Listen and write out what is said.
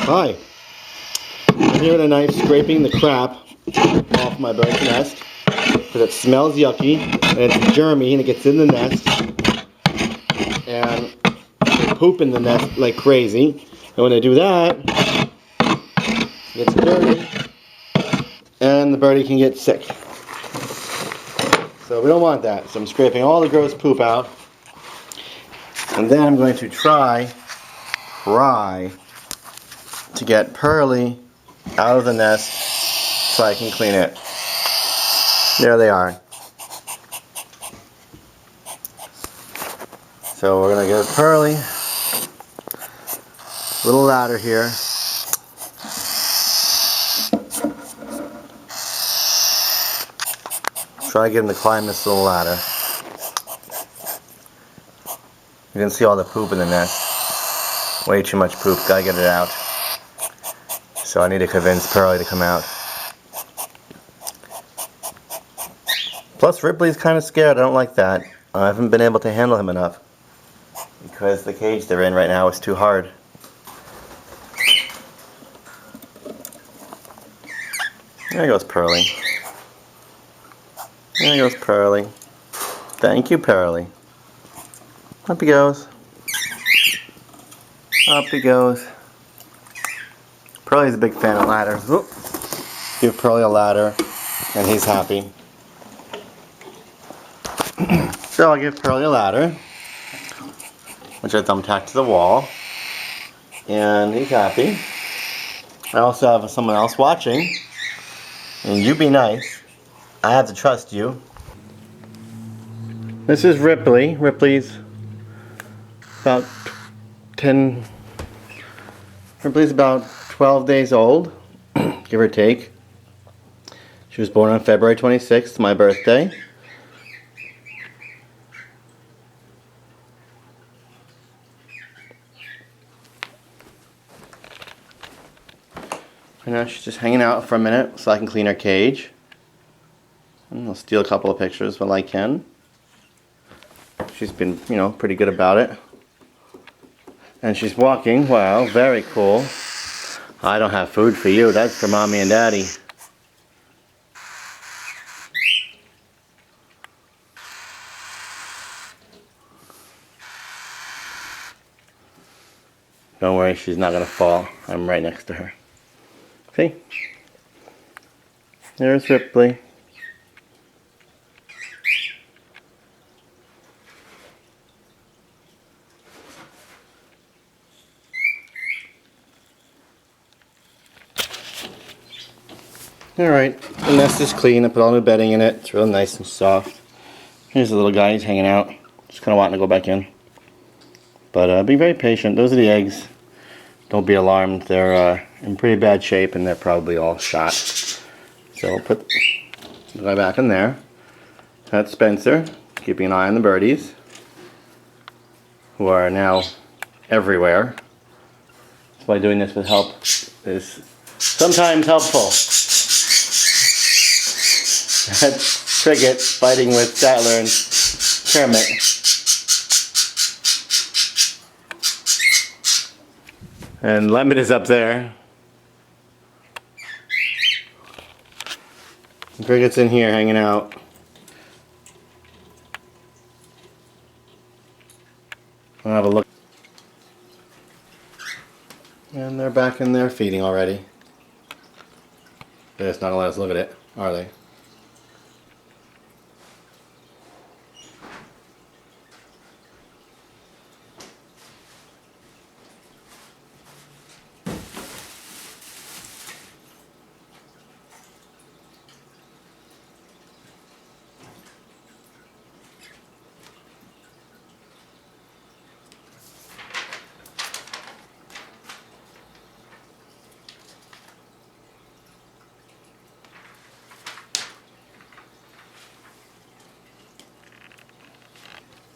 Hi. I'm here with a knife scraping the crap off my bird's nest because it smells yucky and it's germy and it gets in the nest and they poop in the nest like crazy. And when they do that, it gets dirty and the birdie can get sick. So we don't want that. So I'm scraping all the gross poop out. And then I'm going to try to get Perlie out of the nest so I can clean it. There they are. So we're going to give Perlie a little ladder here. Try to get him to climb this little ladder. You can see all the poop in the nest. Way too much poop. Gotta get it out. So I need to convince Perlie to come out. Plus Ripley's kind of scared. I don't like that. I haven't been able to handle him enough because the cage they're in right now is too hard. There goes Perlie. There goes Perlie. Thank you, Perlie. Up he goes. Up he goes. Perlie's a big fan of ladders. Oop. Give Perlie a ladder and he's happy. So I'll give Perlie a ladder, which I thumbtack to the wall, and he's happy. I also have someone else watching, and you be nice. I have to trust you. This is Ripley. Ripley's about 12 days old, give or take. She was born on February 26th, my birthday. And now she's just hanging out for a minute so I can clean her cage. And I'll steal a couple of pictures while I can. She's been, pretty good about it. And she's walking. Wow, very cool. I don't have food for you. That's for Mommy and Daddy. Don't worry, she's not going to fall. I'm right next to her. See? There's Ripley. Alright, the nest is clean. I put all new bedding in it. It's real nice and soft. Here's the little guy. He's hanging out. Just kind of wanting to go back in. But be very patient. Those are the eggs. Don't be alarmed. They're in pretty bad shape and they're probably all shot. So we'll put the guy back in there. That's Spencer, keeping an eye on the birdies, who are now everywhere. That's why doing this with help is sometimes helpful. That's Frigate fighting with Statler and Kermit. And Lemon is up there. Cricket's in here hanging out. I'll have a look. And they're back in there feeding already. They're just not gonna let us look at it, are they?